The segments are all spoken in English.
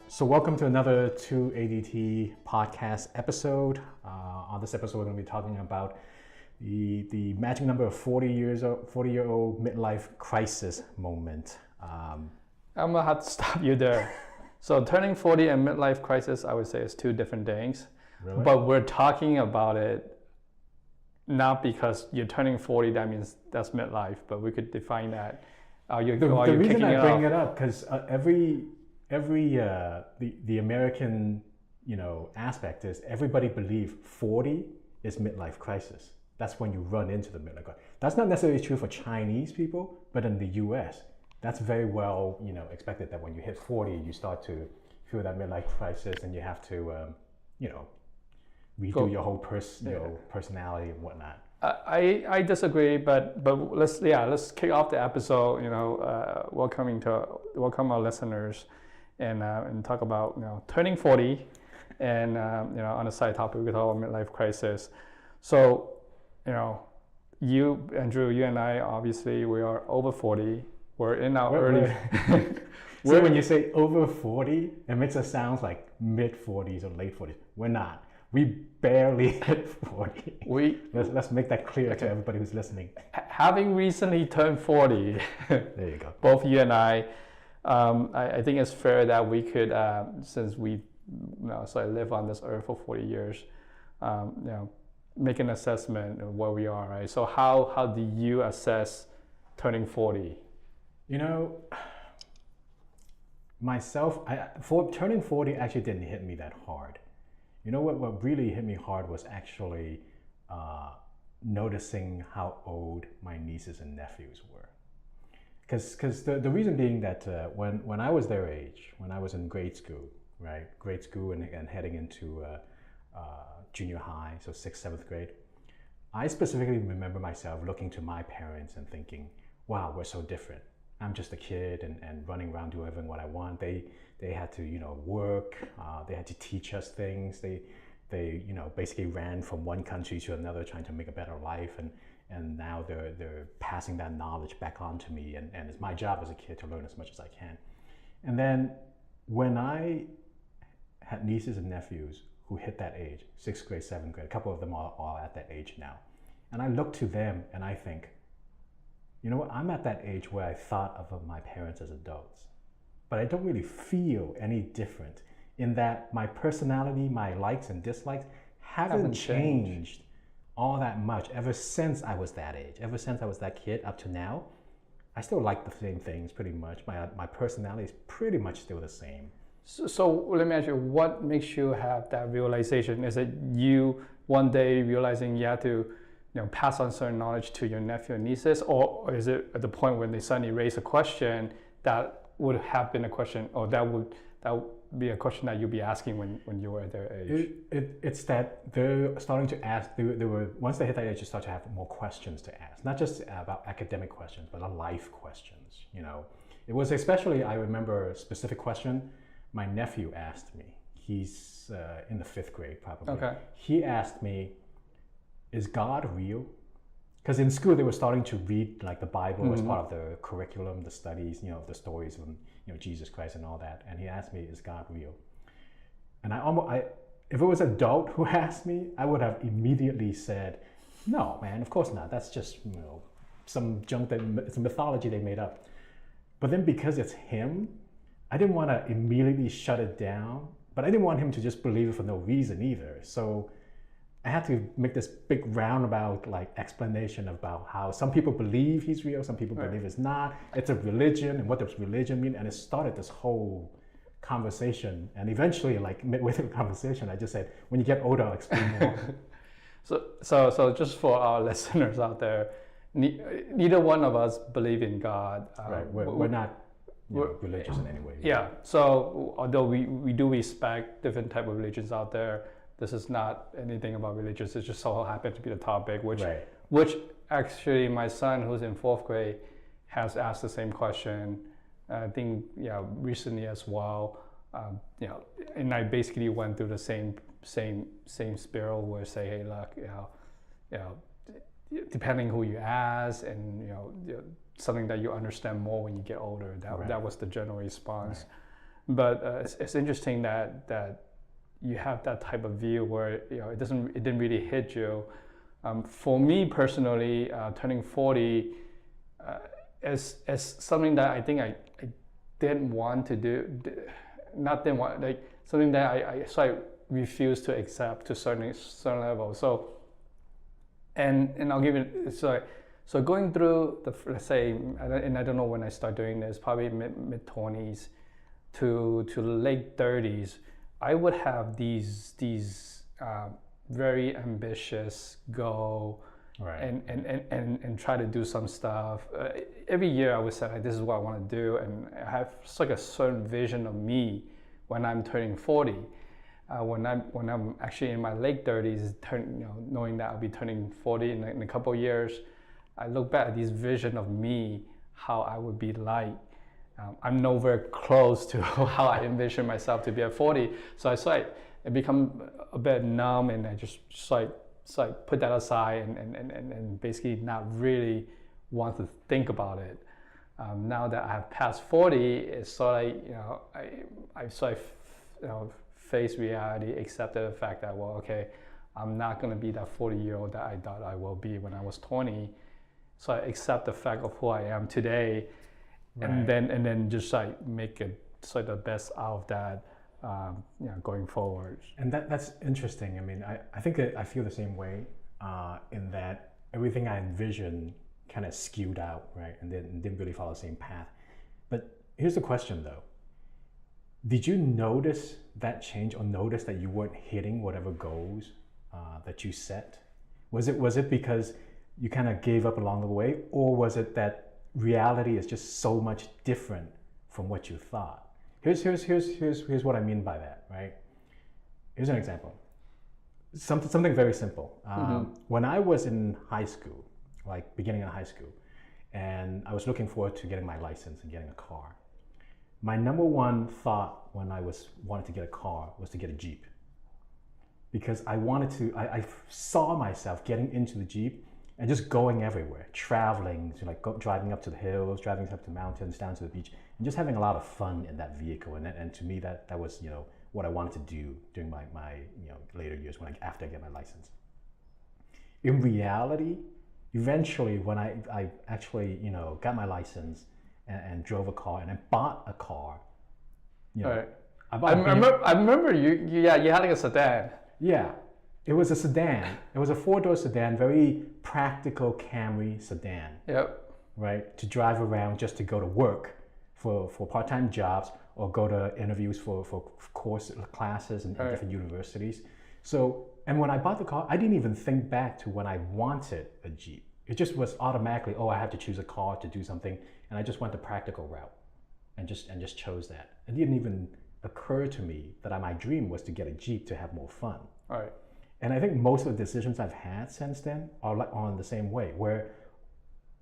So welcome to another 2ADT podcast episode. On this episode, we're going to be talking about the magic number of 40-year-old midlife crisis moment. I'm gonna have to stop you there. So turning 40 and midlife crisis, I would say, is two different things. Really? But we're talking about it not because you're turning 40, that means that's midlife, but we could define that. The reason I bring it up, because the American, aspect is everybody believes 40 is midlife crisis. That's when you run into the midlife crisis. That's not necessarily true for Chinese people, but in the U.S., that's very well, expected that when you hit 40, you start to feel that midlife crisis, and you have to, redo your whole personality and whatnot. I disagree, but let's kick off the episode. Welcome our listeners, and talk about turning 40, and on a side topic we talk about midlife crisis. So you, Andrew, you and I, obviously we are over 40. We're in our early. So when you say over 40, it makes us sound like mid 40s or late 40s. We're not. We barely hit 40. Let's make that clear to everybody who's listening. Having recently turned 40, there you go. Both you and I think it's fair that we could, since we live on this earth for 40 years, make an assessment of where we are, right? So how do you assess turning 40? Myself, for turning 40 actually didn't hit me that hard. What really hit me hard was actually noticing how old my nieces and nephews were. Because the reason being that when I was their age, when I was in grade school and heading into junior high, so 6th, 7th grade, I specifically remember myself looking to my parents and thinking, wow, we're so different. I'm just a kid and running around doing what I want. They had to work. They had to teach us things. They basically ran from one country to another trying to make a better life, and now they're passing that knowledge back on to me, and it's my job as a kid to learn as much as I can. And then when I had nieces and nephews who hit that age, 6th grade, 7th grade, a couple of them are at that age now, and I look to them and I think, I'm at that age where I thought of my parents as adults, but I don't really feel any different in that my personality, my likes and dislikes haven't changed all that much ever since I was that age. Ever since I was that kid up to now, I still like the same things pretty much. My personality is pretty much still the same. So let me ask you, what makes you have that realization? Is it you one day realizing you have to pass on certain knowledge to your nephew and nieces, or is it at the point when they suddenly raise a question that would have been a question, or that would be a question that you'd be asking when you were at their age? It's that they're starting to ask. They were once they hit that age, they start to have more questions to ask, not just about academic questions, but life questions. It was especially, I remember a specific question my nephew asked me. He's in the 5th grade probably. Okay. He asked me, is God real? Because in school they were starting to read the Bible as part of the curriculum, the studies, the stories of Jesus Christ and all that. And he asked me, is God real? And if it was an adult who asked me, I would have immediately said, no, man, of course not. That's just some junk it's a mythology they made up. But then because it's him, I didn't want to immediately shut it down, but I didn't want him to just believe it for no reason either. So I had to make this big roundabout explanation about how some people believe he's real, some people believe it's not. It's a religion, and what does religion mean? And it started this whole conversation. And eventually, midway through the conversation, I just said, "When you get older, I'll explain more." So just for our listeners out there, neither one of us believe in God. Right? We're not religious in any way. Yeah. So although we do respect different type of religions out there, this is not anything about religious. It just so happened to be the topic, which actually my son, who's in 4th grade, has asked the same question. I think recently as well. And I basically went through the same same spiral where say, hey, look, you know, depending who you ask, and something that you understand more when you get older. That was the general response. Right. But it's interesting that you have that type of view where it didn't really hit you. For me personally, turning 40 as something that I think I didn't want to do, something that I refused to accept to certain level. So, and I'll give it, so going through let's say, and I don't know when I start doing this, probably mid 20s to late 30s, I would have these very ambitious goal, right, and try to do some stuff. Every year I would say, this is what I want to do, and I have a certain vision of me when I'm turning 40. When I'm actually in my late 30s, knowing that I'll be turning 40 in a couple of years, I look back at this vision of me, how I would be like. I'm nowhere close to how I envision myself to be at 40. So I become a bit numb, and I just put that aside and basically not really want to think about it. Now that I have passed 40, it's sort of I face reality, accepted the fact that, well, okay, I'm not going to be that 40-year-old that I thought I will be when I was 20. So I accept the fact of who I am today, right, and then just make it the best out of that. Going forward. And that's interesting. I mean, I think I feel the same way in that everything I envisioned kind of skewed out, right, and then didn't really follow the same path. But here's the question though. Did you notice that change, or notice that you weren't hitting whatever goals that you set? Was it because you kind of gave up along the way, or was it that reality is just so much different from what you thought? Here's what I mean by that, right? Here's an example. Something very simple. When I was in high school, like beginning of high school, and I was looking forward to getting my license and getting a car, my number one thought when I wanted to get a car was to get a Jeep. Because I saw myself getting into the Jeep and just going everywhere, traveling, driving up to the hills, driving up to mountains, down to the beach, and just having a lot of fun in that vehicle. And to me, that was what I wanted to do during my later years after I get my license. In reality, eventually when I actually got my license and drove a car, and I bought a car, right. I remember you had a sedan. Yeah. It was a sedan. It was a 4-door sedan, very practical Camry sedan. Yep. Right? To drive around just to go to work for part-time jobs, or go to interviews for classes in different universities. So, and when I bought the car, I didn't even think back to when I wanted a Jeep. It just was automatically, I have to choose a car to do something, and I just went the practical route and just chose that. It didn't even occur to me that my dream was to get a Jeep to have more fun. All right. And I think most of the decisions I've had since then are on the same way, where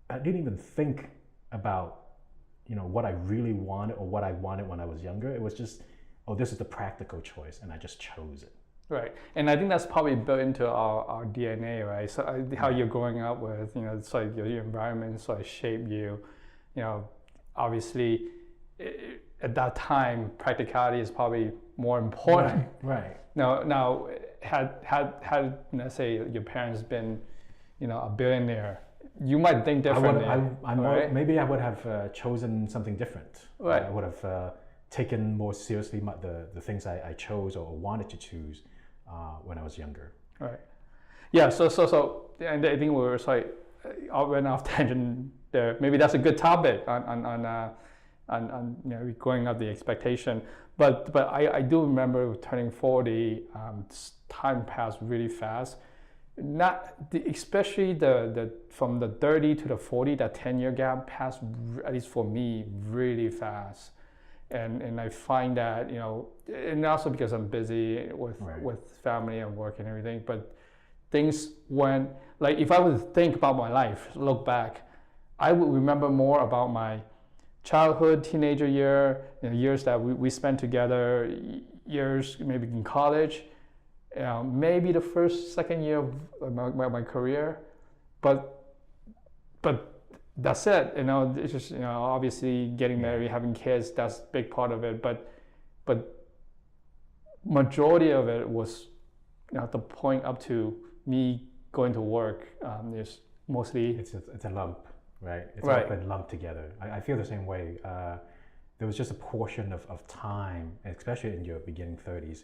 I didn't even think about, what I really wanted or what I wanted when I was younger. It was just, this is the practical choice, and I just chose it. Right, and I think that's probably built into our DNA, right? So how you're growing up with, it's like your environment sort of shaped you. Obviously, at that time, practicality is probably more important. Right. Now, had let's say your parents been, a billionaire, you might think differently. Right? Maybe I would have chosen something different. Right. I would have taken more seriously the things I chose or wanted to choose when I was younger. Right. Yeah. So, and I think we were I went off tangent there. Maybe that's a good topic on growing up the expectation. But I do remember turning 40. Time passed really fast. Especially the from the 30 to the 40, that 10-year gap passed, at least for me, really fast. And I find that, and also because I'm busy with family and work and everything, but things went, if I would think about my life, look back, I would remember more about my childhood, teenager years that we spent together, years maybe in college, maybe the first, second year of my career, but that's it. It's just obviously getting married, having kids. That's a big part of it. But majority of it was the point up to me going to work. There's mostly it's a lump, right? It's right. all been lumped together. I feel the same way. There was just a portion of time, especially in your beginning 30s,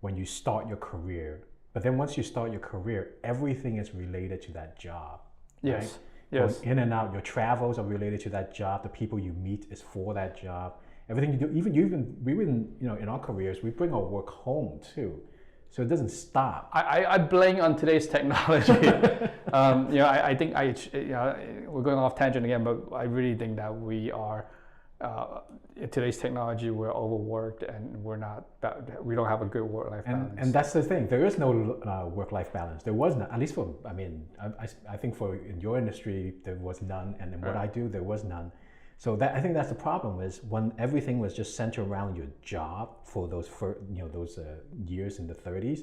when you start your career. But then once you start your career, everything is related to that job. Yes. Right? Yes. Going in and out, your travels are related to that job. The people you meet is for that job. Everything you do, we in our careers, we bring our work home too. So it doesn't stop. I blame on today's technology. I think we're going off tangent again, but I really think that we are in today's technology, we're overworked and we don't have a good work-life balance. And that's the thing. There is no work-life balance. There was none. At least I think for in your industry there was none, and in what I do there was none. So I think that's the problem, is when everything was just centered around your job for those years in the 30s,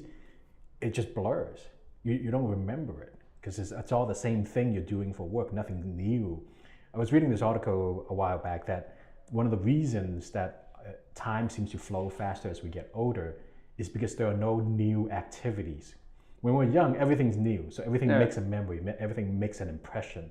it just blurs. You don't remember it because it's all the same thing you're doing for work, nothing new. I was reading this article a while back that one of the reasons that time seems to flow faster as we get older is because there are no new activities. When we're young, everything's new, so everything makes a memory, everything makes an impression.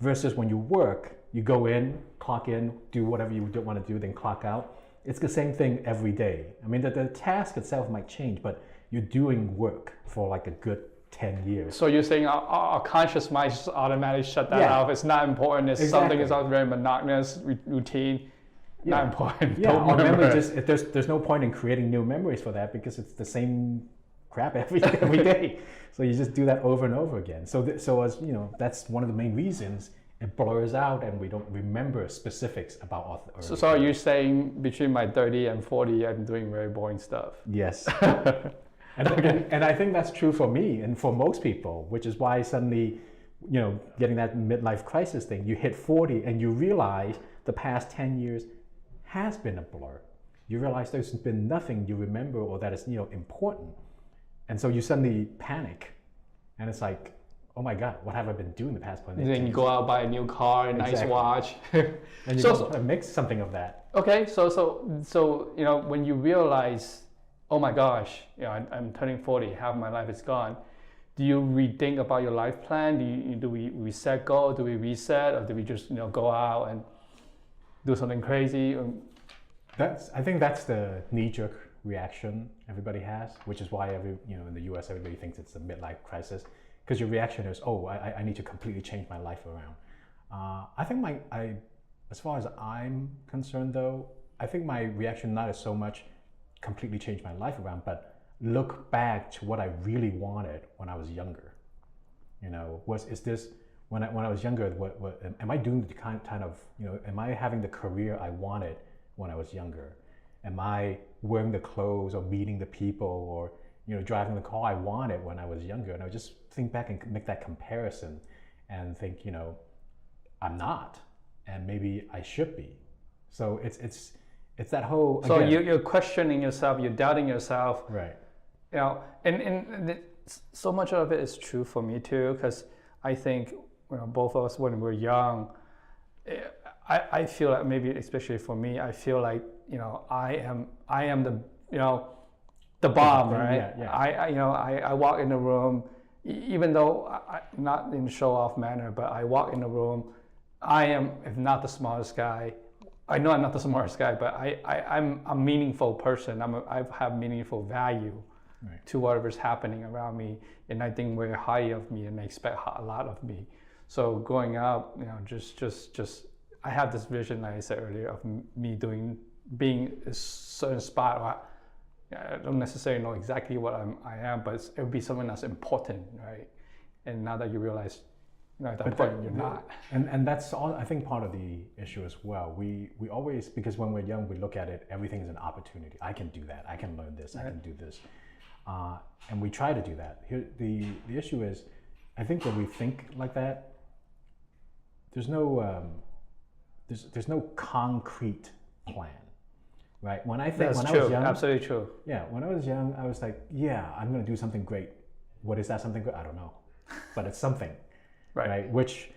Versus when you work, you go in, clock in, do whatever you don't want to do, then clock out. It's the same thing every day. I mean, the task itself might change, but you're doing work for like a good 10 years. So you're saying our conscious mind just automatically shut that off. It's not important. It's something that's very monotonous, routine, not important. Yeah, our memory there's no point in creating new memories for that because it's the same crap every day. So you just do that over and over again. So as that's one of the main reasons it blurs out and we don't remember specifics about our So are you saying between my 30 and 40, I'm doing very boring stuff? Yes. And I think that's true for me and for most people, which is why suddenly, getting that midlife crisis thing, you hit 40 and you realize the past 10 years has been a blur. You realize there's been nothing you remember or that is important. And so you suddenly panic and it's like, oh my God, what have I been doing the past 20 years? And then you go out, buy a new car, a nice watch. And you just mix something of that. Okay, so when you realize, oh my gosh, I'm turning 40, half my life is gone. Do you rethink about your life plan? Do we set goal? Do we reset, or do we just go out and do something crazy? I think that's the knee-jerk reaction everybody has, which is why in the US everybody thinks it's a midlife crisis, because your reaction is, oh, I need to completely change my life around. I think as far as I'm concerned though, I think my reaction not is so much completely change my life around, but look back to what I really wanted when I was younger. Is this when I was younger? What am I doing? The kind of am I having the career I wanted when I was younger? Am I wearing the clothes or meeting the people or driving the car I wanted when I was younger? And I just think back and make that comparison and think I'm not, and maybe I should be. So it's that whole. So you're questioning yourself, you're doubting yourself, right? And so much of it is true for me too, because I think both of us when we're young, I feel like maybe especially for me, I feel like I am the bomb, right? Yeah. I walk in the room, even though not in a show off manner, but I walk in the room, I am, if not the smartest guy. I know I'm not the smartest guy, but I'm a meaningful person. I have meaningful value to whatever's happening around me, and I think very highly of me, and they expect a lot of me. So growing up, just I have this vision, like I said earlier, of me being a certain spot. I don't necessarily know exactly what I am, but it would be something that's important, right? And now that you realize, at that point you're not. And that's all. I think part of the issue as well. We always, because when we're young, we look at it. Everything is an opportunity. I can do that. I can learn this. I can do this, and we try to do that. Here, the issue is, I think when we think like that, there's no concrete plan. right? When I That's when I true. was young, Absolutely true. yeah, when I was young, I was like, yeah, I'm gonna do something great. What is that something great? I don't know, but it's something, right? Which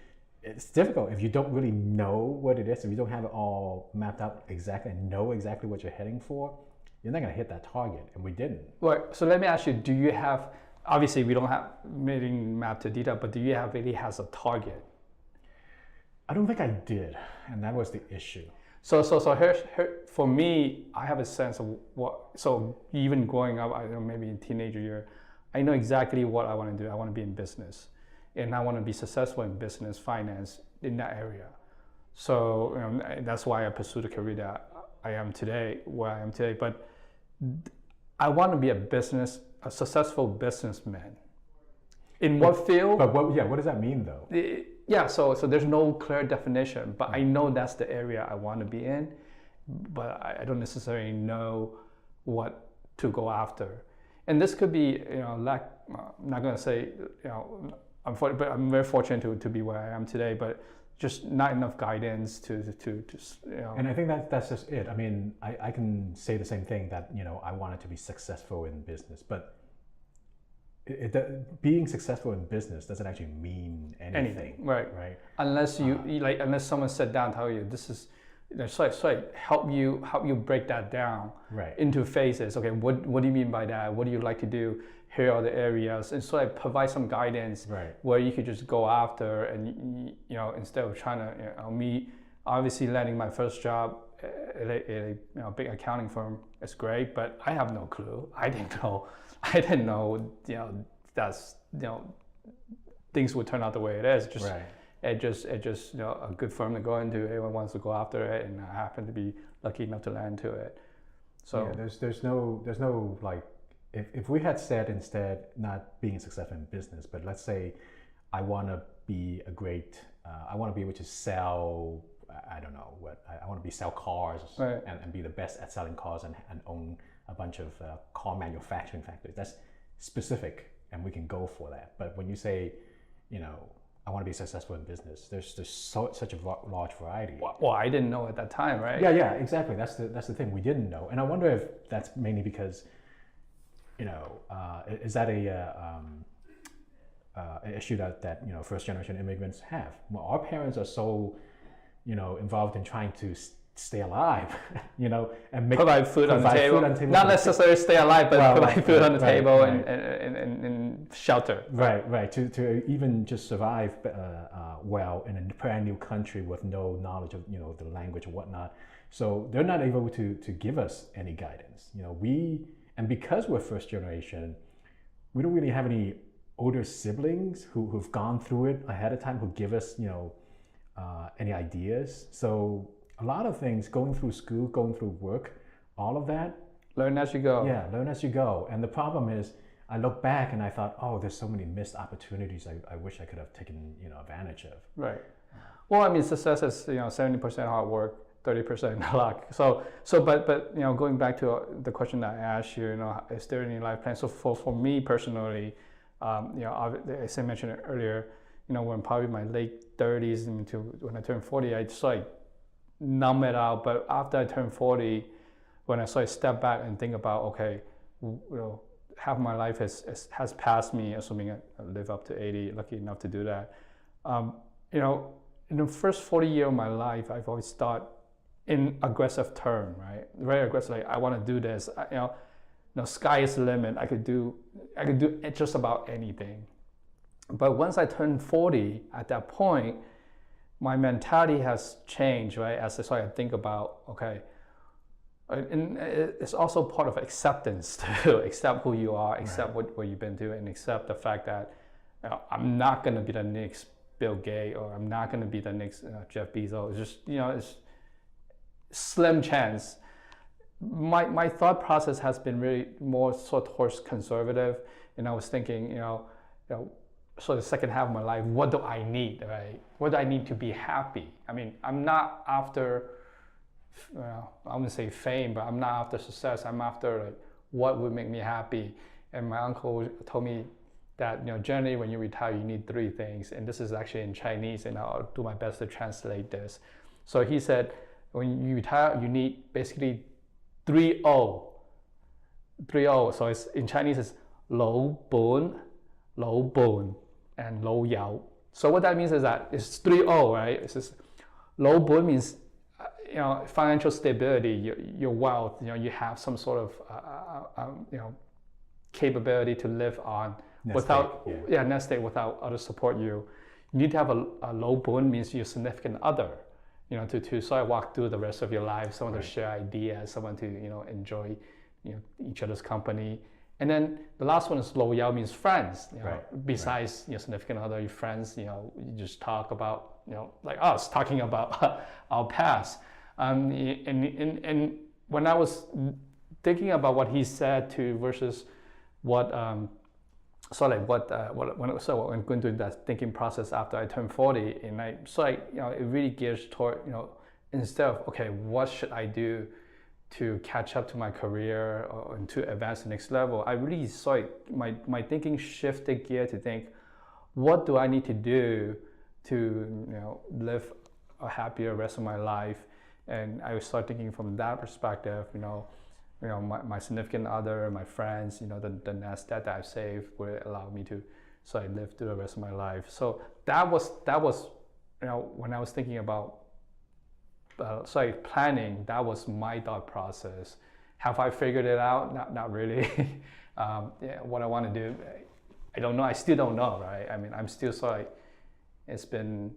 it's difficult if you don't really know what it is. If you don't have it all mapped out exactly and know exactly what you're heading for, you're not gonna hit that target, and we didn't. Right. So let me ask you: do you have? Obviously, we don't have meeting map to detail, but do you have really has a target? I don't think I did, and that was the issue. So here, for me, I have a sense of what. So even growing up, I don't know, maybe in teenager year, I know exactly what I want to do. I want to be in business, and I want to be successful in business, finance, in that area. So that's why I pursued a career that I am today, where I am today. But I want to be a successful businessman. In what field? But what does that mean though? Yeah, so there's no clear definition, but I know that's the area I want to be in, but I don't necessarily know what to go after. And this could be, I'm not going to say, but I'm very fortunate to be where I am today, but just not enough guidance to. And I think that's just it. I mean, I can say the same thing that, I wanted to be successful in business, but being successful in business doesn't actually mean anything. Right. Unless unless someone sat down and tell you this is, so help you break that down into phases. Okay, what do you mean by that? What do you like to do? Here are the areas, and so I provide some guidance where you could just go after, and instead of trying to, me obviously landing my first job at a big accounting firm is great, but I have no clue. I didn't know, that's, things would turn out the way it is. It just a good firm to go into. Everyone wants to go after it, and I happen to be lucky enough to land to it. So yeah, there's no like, if we had said instead not being successful in business, but let's say I want to be I want to be able to sell, I don't know what, I want to sell cars and be the best at selling cars and own a bunch of car manufacturing factories. That's specific, and we can go for that. But when you say, I want to be successful in business, there's such a large variety. Well, I didn't know at that time, right? Yeah, exactly. That's the thing. We didn't know, and I wonder if that's mainly because, is that an issue that first generation immigrants have? Well, our parents are so, involved in trying to stay alive, and provide food on the table. Not necessarily stay alive, but provide food on the table and shelter. Right. To even just survive well in a brand new country with no knowledge of the language and whatnot. So they're not able to give us any guidance. And because we're first generation, we don't really have any older siblings who've gone through it ahead of time, who give us any ideas. So a lot of things, going through school, going through work, all of that. Learn as you go. Yeah, learn as you go. And the problem is, I look back and I thought, oh, there's so many missed opportunities I wish I could have taken advantage of. Right. Well, I mean, success is 70% hard work, 30% luck. But going back to the question that I asked you, is there any life plan? So for me personally, as I mentioned earlier, when probably my late 30s into when I turned 40, I just numb it out. But after I turned 40, when I step back and think about, okay, half my life has passed me, assuming I live up to 80, lucky enough to do that. In the first 40 years of my life, I've always thought in aggressive term, right? Very aggressive. Like, I want to do this. Sky is the limit. I could do just about anything. But once I turned 40, at that point, my mentality has changed, right? As I started to think about, okay, and it's also part of acceptance to accept who you are, accept what you've been doing, and accept the fact that I'm not going to be the next Bill Gates, or I'm not going to be the next Jeff Bezos. It's just it's slim chance. My thought process has been really more towards conservative, and I was thinking, so the second half of my life, what do I need, right? What do I need to be happy? I mean, I'm not after, I wouldn't say fame, but I'm not after success. I'm after what would make me happy. And my uncle told me that generally when you retire, you need 3 things, and this is actually in Chinese, and I'll do my best to translate this. So he said, when you retire, you need basically 3O. 3O. So it's in Chinese it's 老本, and 老友. So what that means is that it's 3O, right? It's just 老本 means financial stability, your wealth. You have some sort of capability to live on without nest egg without others support you. You need to have a 老本 means your significant other. To sort of walk through the rest of your life, someone to share ideas, someone to enjoy each other's company. And then the last one is 老友 means friends. Besides your significant other, your friends, you just talk about like us talking about our past. And when I was thinking about what he said to versus what when going through that thinking process after I turned 40, and it really gears toward instead of okay, what should I do to catch up to my career or to advance the next level, I really saw my thinking shifted gear to think, what do I need to do to live a happier rest of my life? And I started thinking from that perspective. My significant other, my friends, the nest that I've saved will allow me to live through the rest of my life. So that was when I was thinking about planning, that was my thought process. Have I figured it out? Not really. What I want to do, I don't know. I still don't know, right? I mean, I'm still it's been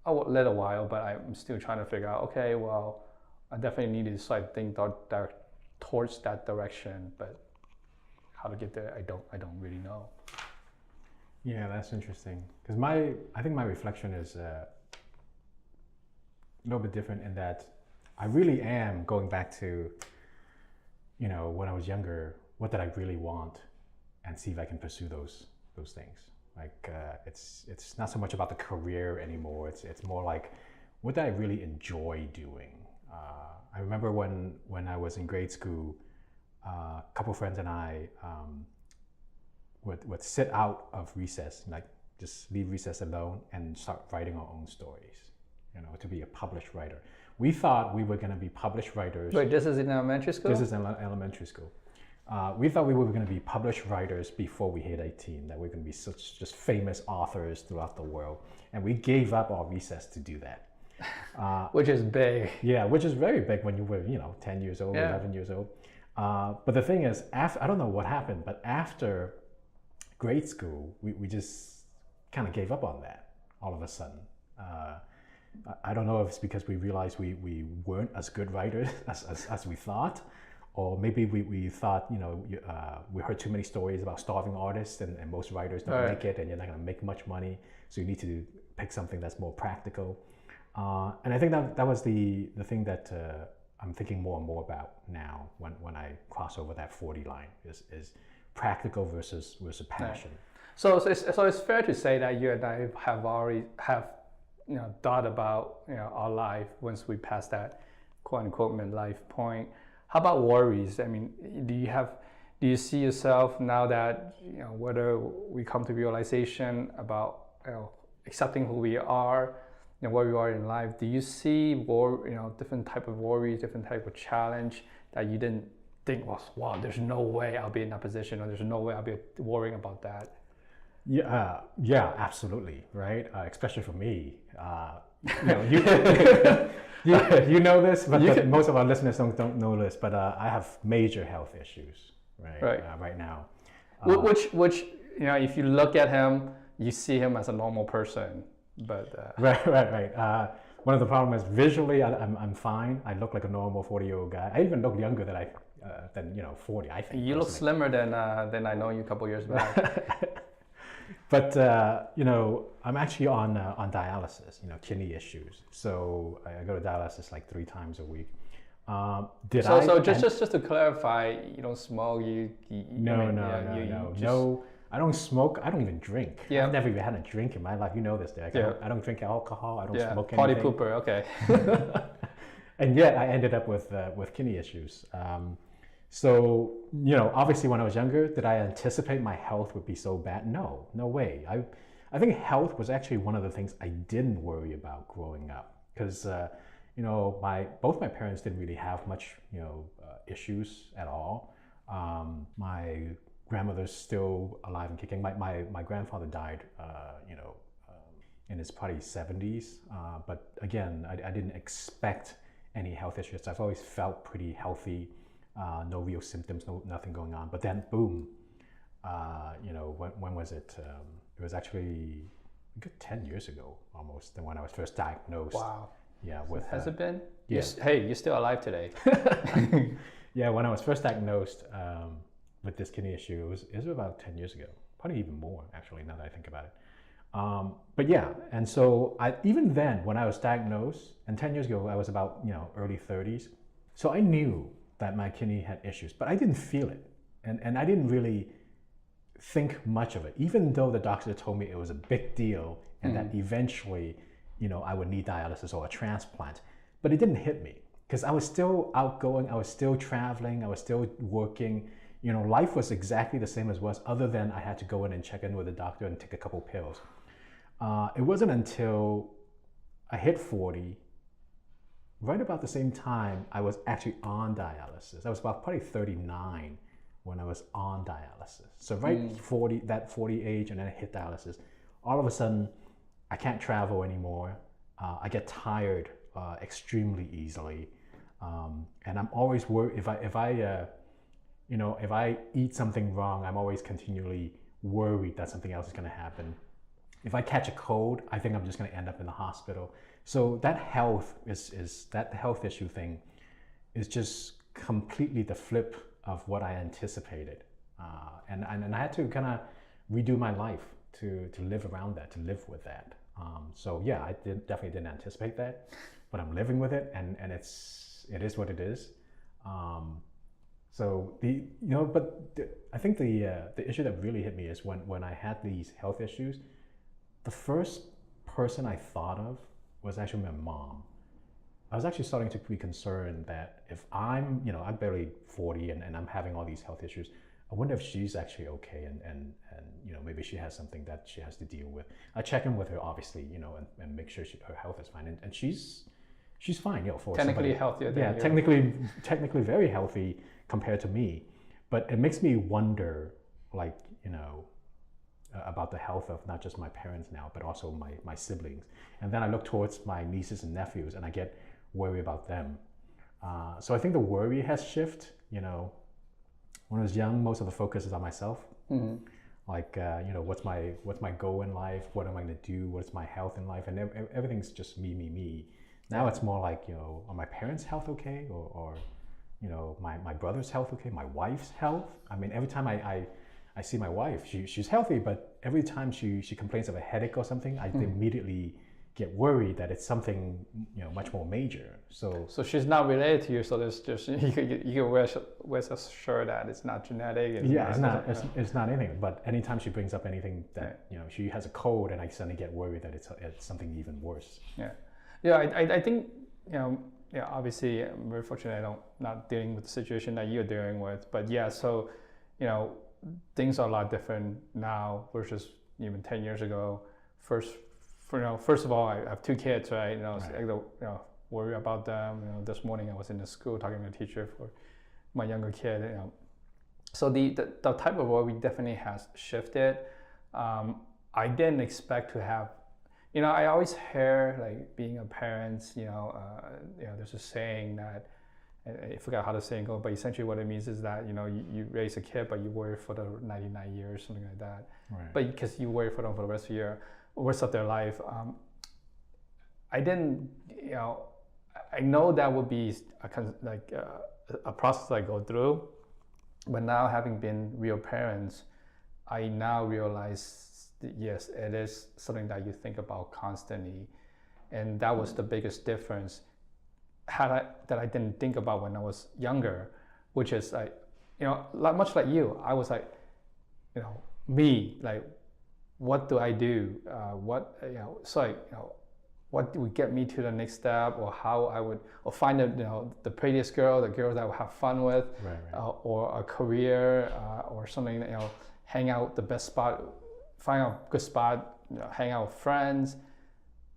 a little while, but I'm still trying to figure out, okay, well, I definitely need to think towards that direction, but how to get there, I don't really know. Yeah, that's interesting. Because I think my reflection is a little bit different in that I really am going back to, when I was younger, what did I really want, and see if I can pursue those things. Like it's not so much about the career anymore. It's more like, what did I really enjoy doing? I remember when I was in grade school, a couple friends and I would sit out of recess, like just leave recess alone and start writing our own stories, to be a published writer. We thought we were going to be published writers. Wait, this is in elementary school? This is in elementary school. We thought we were going to be published writers before we hit 18, that we're going to be such just famous authors throughout the world. And we gave up our recess to do that. Which is big. Yeah, which is very big when you were, 10 years old, 11 years old. But the thing is, I don't know what happened, but after grade school, we just kind of gave up on that all of a sudden. I don't know if it's because we realized we weren't as good writers as we thought, or maybe we thought, we heard too many stories about starving artists and most writers don't make it, and you're not going to make much money, so you need to pick something that's more practical. And I think that was the thing that I'm thinking more and more about now when I cross over that 40 line is practical versus passion. So it's fair to say that you and I have already thought about our life once we pass that quote unquote midlife point. How about worries? I mean, do you see yourself now that whether we come to realization about accepting who we are, where we are in life, do you see different type of worries, different type of challenge that you didn't think was, wow, there's no way I'll be in that position, or there's no way I'll be worrying about that? Yeah, absolutely, right? Especially for me, you know this, but most of our listeners don't know this. But I have major health issues, right now. Which if you look at him, you see him as a normal person. But right. One of the problems is visually, I'm fine. I look like a normal 40-year-old guy. I even look younger than 40. I think you look slimmer than I know you a couple years back. But I'm actually on dialysis. Kidney issues. So I go to dialysis like 3 times a week. Just to clarify, you don't smoke. No. I don't smoke. I don't even drink. Yeah. I've never even had a drink in my life. You know this, Derrick. I don't drink alcohol. I don't smoke anything. Party pooper. Okay. And yet I ended up with kidney issues. So obviously when I was younger, did I anticipate my health would be so bad? No way. I think health was actually one of the things I didn't worry about growing up, because both my parents didn't really have much, issues at all. My grandmother's still alive and kicking. My grandfather died, in his probably 70s. But again, I didn't expect any health issues. I've always felt pretty healthy, no real symptoms, nothing going on. But then, boom, when was it? It was actually a good 10 years ago almost, than when I was first diagnosed. Wow. Yeah. Has it been? Yes. Hey, you're still alive today. Yeah, when I was first diagnosed with this kidney issue, it was about 10 years ago, probably even more actually, now that I think about it. But yeah, and so even then, when I was diagnosed, and 10 years ago, I was about, early 30s. So I knew that my kidney had issues, but I didn't feel it. And I didn't really think much of it, even though the doctor told me it was a big deal and that eventually, I would need dialysis or a transplant. But it didn't hit me because I was still outgoing, I was still traveling, I was still working. Life was exactly the same as was, other than I had to go in and check in with the doctor and take a couple pills. It wasn't until I hit 40, right about the same time I was actually on dialysis. I was about probably 39 when I was on dialysis. So 40 age, and then I hit dialysis. All of a sudden, I can't travel anymore. I get tired extremely easily, and I'm always worried if I eat something wrong. I'm always continually worried that something else is going to happen. If I catch a cold, I think I'm just going to end up in the hospital. So that health issue thing is just completely the flip of what I anticipated, and I had to kind of redo my life to live around that, to live with that. So yeah, I definitely didn't anticipate that, but I'm living with it, and it is what it is. So I think the issue that really hit me is when I had these health issues. The first person I thought of was actually my mom. I was actually starting to be concerned that if I'm barely 40 and I'm having all these health issues, I wonder if she's actually okay and maybe she has something that she has to deal with. I check in with her, obviously, and make sure her health is fine, and she's fine, for technically healthier than you. Technically very healthy compared to me, but it makes me wonder, about the health of not just my parents now, but also my siblings. And then I look towards my nieces and nephews, and I get worried about them. So I think the worry has shifted. When I was young, most of the focus is on myself. What's my goal in life? What am I going to do? What's my health in life? And everything's just me. Now it's more like, are my parents' health okay? Or my brother's health okay? My wife's health? I mean, every time I see my wife, she's healthy, but every time she complains of a headache or something, I immediately get worried that it's something much more major. So she's not related to you, so there's just you can rest assured that it's not genetic. It's not anything. But anytime she brings up anything that she has a cold, and I suddenly get worried that it's something even worse. I think obviously I'm very fortunate I'm not dealing with the situation that you're dealing with, but so things are a lot different now versus even 10 years ago. First of all, I have 2 kids, right? I worry about them. This morning I was in the school talking to a teacher for my younger kid. So the type of worry definitely has shifted. I didn't expect to have. I always hear being a parent. There's a saying that. I forgot how the saying goes, but essentially what it means is that you raise a kid, but you worry for the 99 years, something like that. Right. But because you worry for them for the rest of their life, I didn't. I know that would be a process I go through, but now having been real parents, I now realize that yes, it is something that you think about constantly, and that was the biggest difference. That I didn't think about when I was younger, which is much like you, I was what do I do? What would get me to the next step, or how I would, or find the prettiest girl, the girl that I would have fun with, right. Or a career, or something, hang out the best spot, find a good spot, hang out with friends.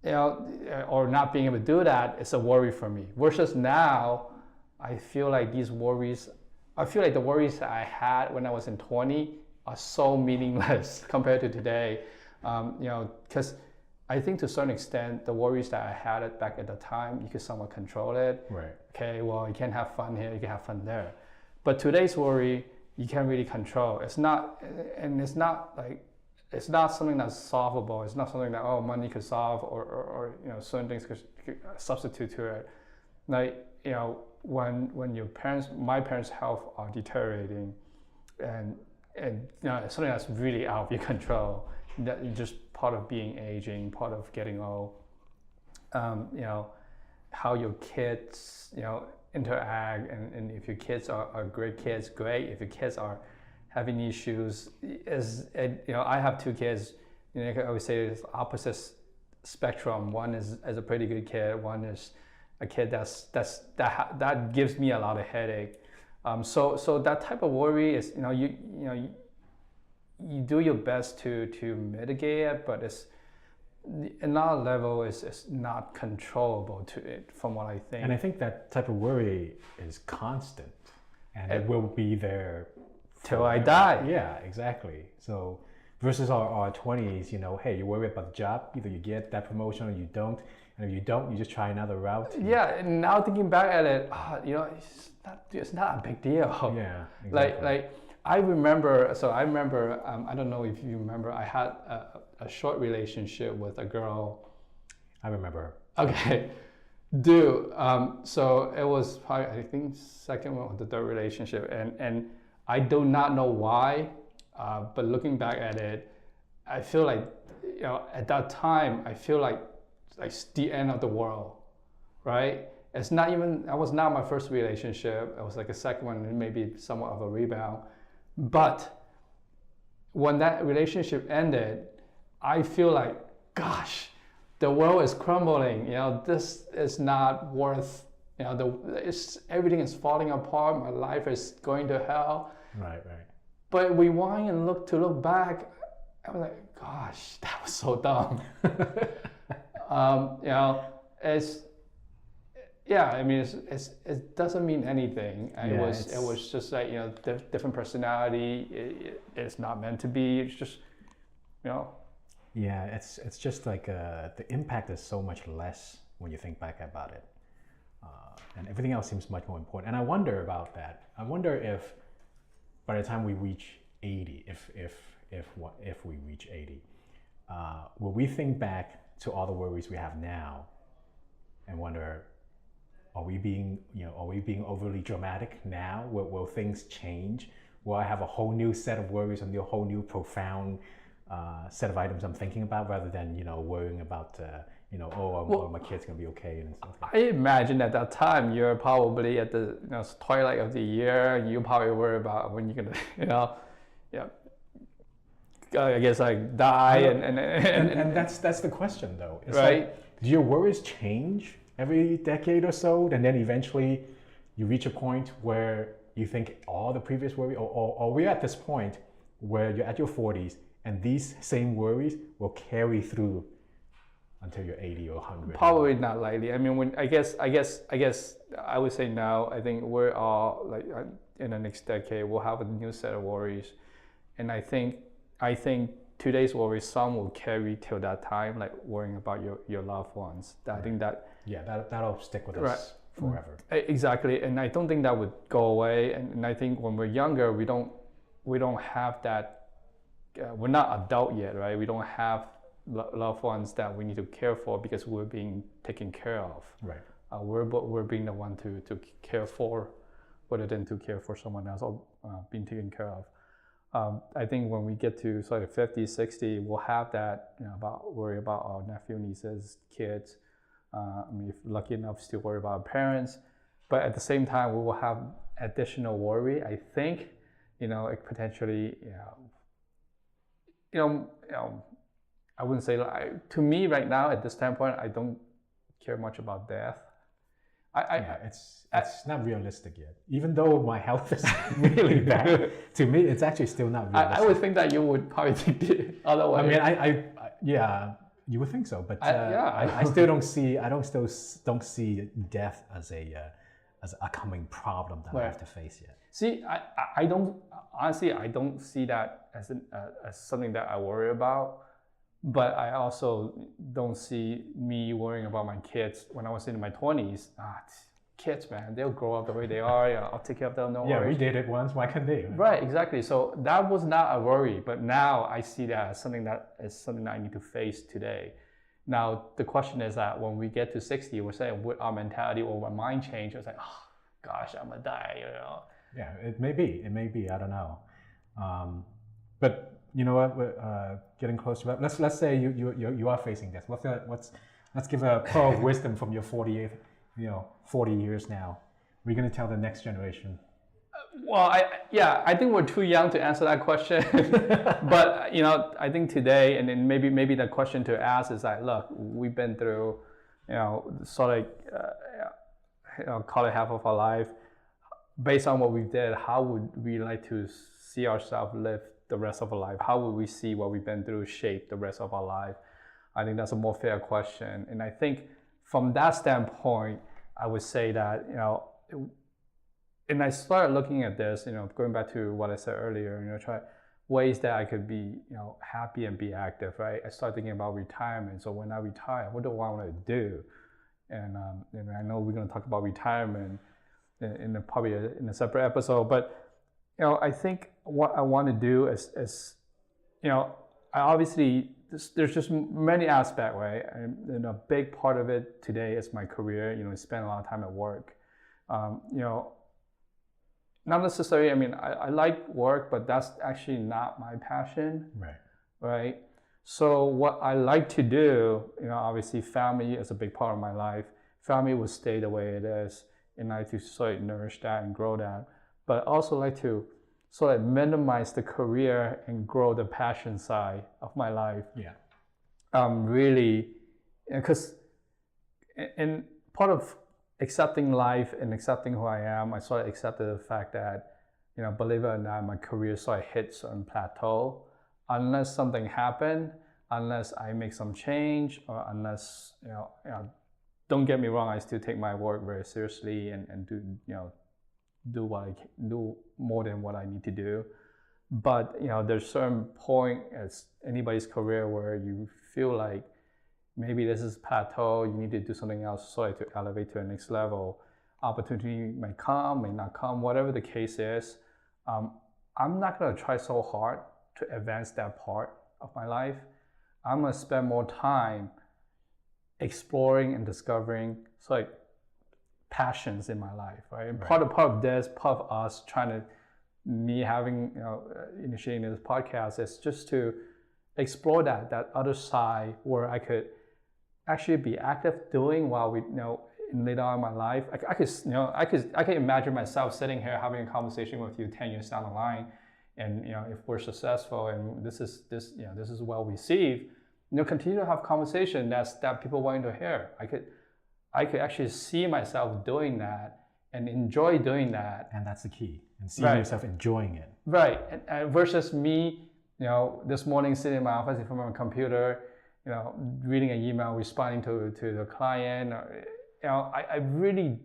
or not being able to do that is a worry for me. Versus now, I feel like the worries that I had when I was in 20 are so meaningless compared to today. Because I think to a certain extent, the worries that I had back at the time, you could somewhat control it. Right. Okay, well, you can have fun here, you can have fun there. But today's worry, you can't really control. It's not something that's solvable. It's not something that money could solve or certain things could substitute to it. Like when my parents' health are deteriorating, and it's something that's really out of your control. That is just part of being aging, part of getting old. How your kids interact, and if your kids are great kids, great. If your kids are having issues, I have 2 kids. I always say it's opposite spectrum. One is a pretty good kid. One is a kid that gives me a lot of headache. So that type of worry is you do your best to mitigate it, but it's another level is not controllable to it, from what I think. And I think that type of worry is constant, and it will be there till I die. Yeah, exactly. So versus our 20s, hey, you worry about the job, either you get that promotion or you don't, and if you don't, you just try another route. Yeah, and now thinking back at it, it's not a big deal. Yeah, exactly. Like I remember, I don't know if you remember, I had a short relationship with a girl. I remember. Okay, dude. So it was probably, I think, second one or the third relationship, and I do not know why, but looking back at it, I feel like, at that time, I feel like it's the end of the world, right? That was not my first relationship. It was like a second one, maybe somewhat of a rebound. But when that relationship ended, I feel like, gosh, the world is crumbling. This is not worth. Everything is falling apart. My life is going to hell. Right. But rewind and look back, I was like, gosh, that was so dumb. It doesn't mean anything. It was just like different personality. It's not meant to be. It's just Yeah, it's just like the impact is so much less when you think back about it, and everything else seems much more important. And I wonder about that. I wonder if by the time we reach 80, if we reach 80, will we think back to all the worries we have now, and wonder, are we being overly dramatic now? Will things change? Will I have a whole new set of worries and a whole new profound set of items I'm thinking about, rather than worrying about my kid's gonna be okay and stuff like that? I imagine at that time you're probably at the twilight of the year. You probably worry about when you're gonna I guess like die and that's the question though. It's right? Like, do your worries change every decade or so, and then eventually you reach a point where you think all the previous worry, or we're at this point where you're at your 40s and these same worries will carry through until you're 80 or 100? Probably not likely. I mean, I guess I would say no. I think we're all like in the next decade we'll have a new set of worries, and I think today's worries, some will carry till that time, like worrying about your loved ones. I think that that'll stick with us forever. Exactly, and I don't think that would go away. And I think when we're younger, we don't have that. We're not adult yet, right? We don't have loved ones that we need to care for because we're being taken care of. Right. We're being the one to care for, rather than to care for someone else or being taken care of. I think when we get to sort of 50, 60, we'll have that, worry about our nephew, nieces, kids. If lucky enough, still worry about our parents. But at the same time, we will have additional worry. I think, it potentially, I wouldn't say, to me right now, at this standpoint, I don't care much about death. It's not realistic yet. Even though my health is really bad, to me, it's actually still not realistic. I would think that you would probably think the other way. I mean, You would think so, but I still don't see. I don't see death as a coming problem that I have to face yet. See, I don't honestly. I don't see that as something that I worry about. But I also don't see me worrying about my kids when I was in my 20s. Kids, man, they'll grow up the way they are. I'll take care of them. No worries. We did it once. Why can't they? Right, exactly. So that was not a worry, but now I see that as something that I need to face today. Now the question is that when we get to 60, we're saying would our mentality or our mind change? It's like, oh gosh, I'm gonna die. Yeah, it may be. I don't know. But you know what? We're getting close to that. Let's say you are facing this. Let's give a pearl of wisdom from your 40 years now. We're going to tell the next generation. Well, I think we're too young to answer that question. But I think today, and then maybe the question to ask is like, look, we've been through, sort of, call it half of our life. Based on what we did, how would we like to see ourselves live the rest of our life? How would we see what we've been through shape the rest of our life? I think that's a more fair question. And I think from that standpoint, I would say that, and I started looking at this, going back to what I said earlier, try ways that I could be, happy and be active, right? I started thinking about retirement. So when I retire, what do I want to do? And I know we're going to talk about retirement probably in a separate episode, but I think what I want to do is I obviously there's just many aspects, right? And a big part of it today is my career. I spend a lot of time at work. Not necessarily. I mean, I like work, but that's actually not my passion. Right. Right. So what I like to do, obviously, family is a big part of my life. Family will stay the way it is, and I like to sort of nourish that and grow that. But I also like to sort of minimize the career and grow the passion side of my life. Yeah. Really, because in part of accepting life and accepting who I am, I sort of accepted the fact that, believe it or not, my career sort of hit a certain plateau. Unless something happened, unless I make some change, or unless, don't get me wrong, I still take my work very seriously and do, do what I can, do more than what I need to do. But there's a certain point as anybody's career where you feel like maybe this is plateau, you need to do something else sort of to elevate to the next level. Opportunity may come, may not come, whatever the case is. I'm not going to try so hard to advance that part of my life. I'm going to spend more time exploring and discovering passions in my life, right? And part of this, part of us me having, initiating this podcast is just to explore that other side where I could actually be active doing while we, in later on in my life. I could imagine myself sitting here having a conversation with you 10 years down the line, and if we're successful and this is well received, continue to have conversation that people want to hear. I could actually see myself doing that and enjoy doing that. And that's the key. And seeing yourself enjoying it. Right. And versus me, this morning sitting in my office in front of my computer, reading an email, responding to the client. I really,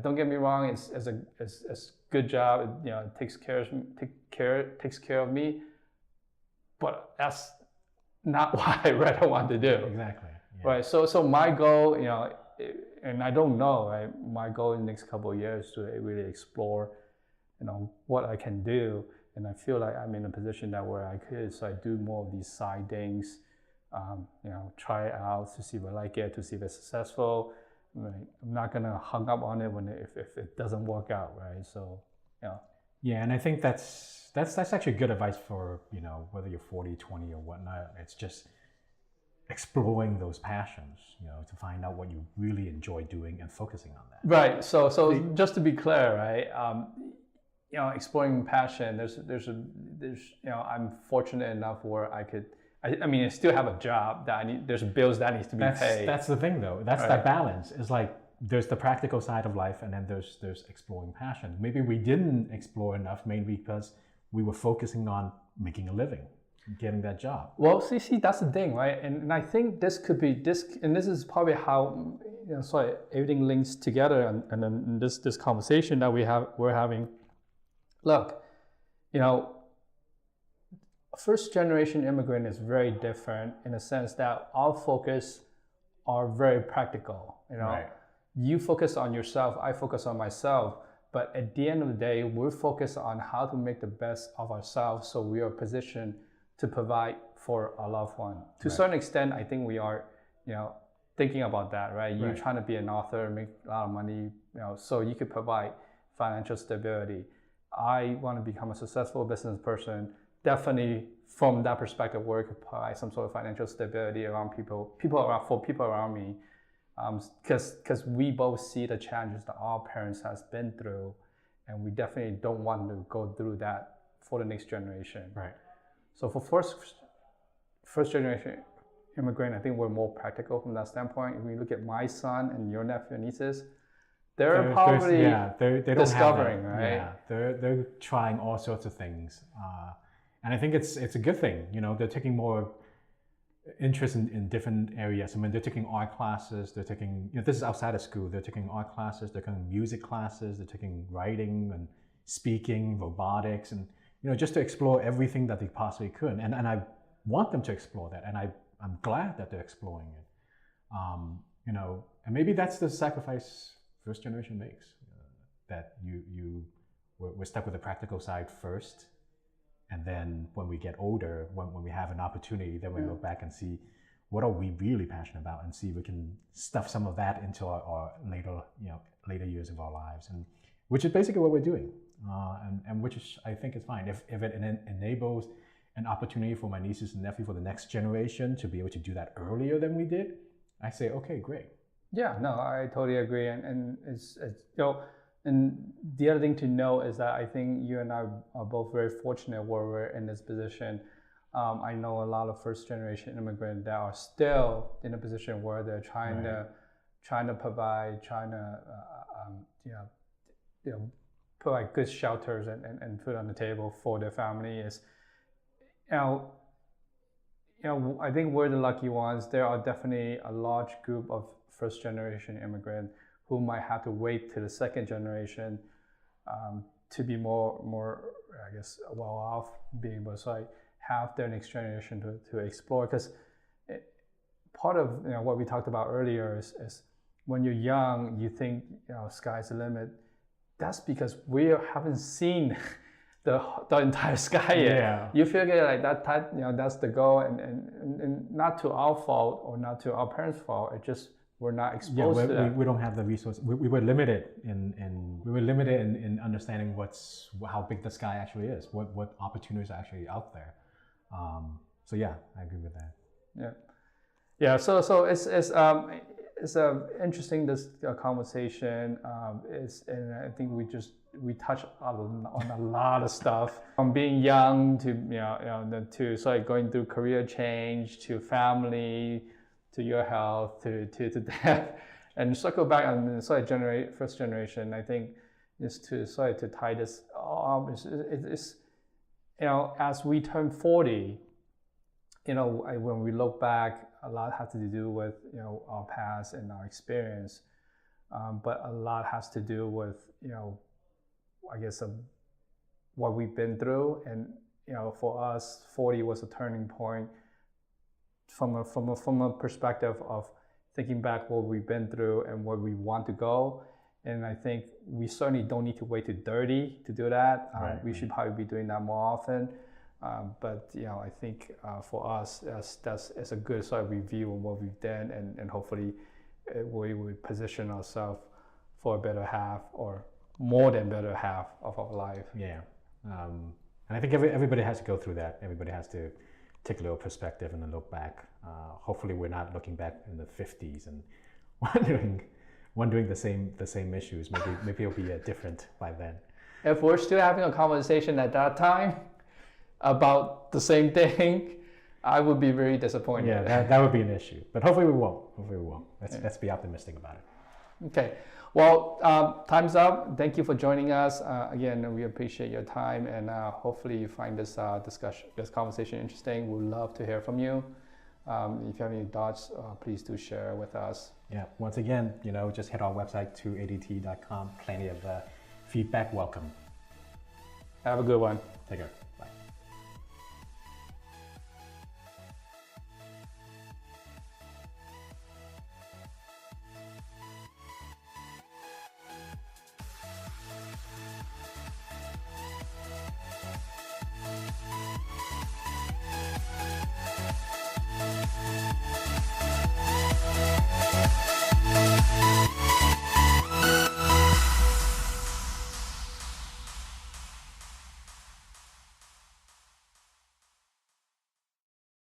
don't get me wrong, it's a good job. It takes care of me. But that's not what I rather want to do. Exactly. Yeah. Right. So my goal, and I don't know, right? My goal in the next couple of years to really explore, what I can do. And I feel like I'm in a position where I could, so I do more of these side things, try it out to see if I like it, to see if it's successful. Right? I'm not gonna hung up on it if it doesn't work out, right? So, Yeah, and I think that's actually good advice for, whether you're 40, 20 or whatnot. It's just exploring those passions, to find out what you really enjoy doing and focusing on that. Right. So just to be clear, right? Exploring passion. There's I'm fortunate enough where I could. I still have a job that I need. There's bills that needs to be paid. That's the thing, though. That's that balance. It's like there's the practical side of life, and then there's exploring passion. Maybe we didn't explore enough, mainly because we were focusing on making a living. getting that job. Well, see, that's the thing, right? And I think this could be and this is probably how everything links together, and then this conversation that we're having. Look, first generation immigrant is very different in the sense that our focus are very practical. Right. You focus on yourself, I focus on myself. But at the end of the day, we're focused on how to make the best of ourselves so we are positioned to provide for our loved one. To a certain extent, I think we are, thinking about that, right? You're trying to be an author, make a lot of money, so you could provide financial stability. I want to become a successful business person. Definitely from that perspective, where I could provide some sort of financial stability around people around me. Because we both see the challenges that our parents has been through, and we definitely don't want to go through that for the next generation. Right. So for first generation immigrant, I think we're more practical from that standpoint. If we look at my son and your nephew and nieces, they're probably they don't discovering, have that. right? Yeah, they're trying all sorts of things, and I think it's a good thing. They're taking more interest in different areas. I mean, they're taking art classes, they're taking, this is outside of school, they're taking art classes, they're taking music classes, they're taking writing and speaking, robotics, and, just to explore everything that they possibly could. And I want them to explore that, and I'm glad that they're exploring it. And maybe that's the sacrifice first generation makes, that we're stuck with the practical side first. And then when we get older, when we have an opportunity, then we look back and see what are we really passionate about, and see if we can stuff some of that into our later years of our lives, and which is basically what we're doing, and which is, I think, is fine. If it enables an opportunity for my nieces and nephews for the next generation to be able to do that earlier than we did, I say, okay, great. Yeah, no, I totally agree, and it's And the other thing to know is that I think you and I are both very fortunate where we're in this position. I know a lot of first generation immigrants that are still in a position where they're trying to provide, provide good shelters and food on the table for their family. I think we're the lucky ones. There are definitely a large group of first generation immigrants who might have to wait to the second generation to be more, I guess, well off, being able to have their next generation to explore. Because part of what we talked about earlier is when you're young, you think sky's the limit. That's because we haven't seen the entire sky yet. Yeah. You figure like that that's the goal, and not to our fault or not to our parents' fault. It just we're not exposed to that. We don't have the resources. We were limited in understanding how big the sky actually is, what opportunities are actually out there. So yeah, I agree with that. Yeah. So it's a interesting conversation. And I think we touched on a lot of stuff, from being young to to sort of going through career change, to family, to your health, to death, and circle back on sort of first generation. I think is to sort of to tie this it's as we turn 40, when we look back, a lot has to do with our past and our experience, but a lot has to do with I guess what we've been through, and for us, 40 was a turning point. From a perspective of thinking back what we've been through and where we want to go. And I think we certainly don't need to wait to 30 to do that. We should probably be doing that more often. But I think for us, that's a good sort of review of what we've done, and hopefully we would position ourselves for a better half, or more than better half of our life. Yeah. And I think everybody has to go through that. Everybody has to take a little perspective and then look back. Hopefully we're not looking back in the 50s and wondering the same issues. Maybe it'll be different by then. If we're still having a conversation at that time about the same thing, I would be very disappointed. Yeah, that would be an issue. But hopefully we won't. Let's be optimistic about it. Okay. Well, time's up. Thank you for joining us. Again, we appreciate your time, and hopefully you find this this conversation interesting. We'd love to hear from you. If you have any thoughts, please do share with us. Yeah. Once again, just hit our website 2adt.com. Plenty of feedback welcome. Have a good one. Take care.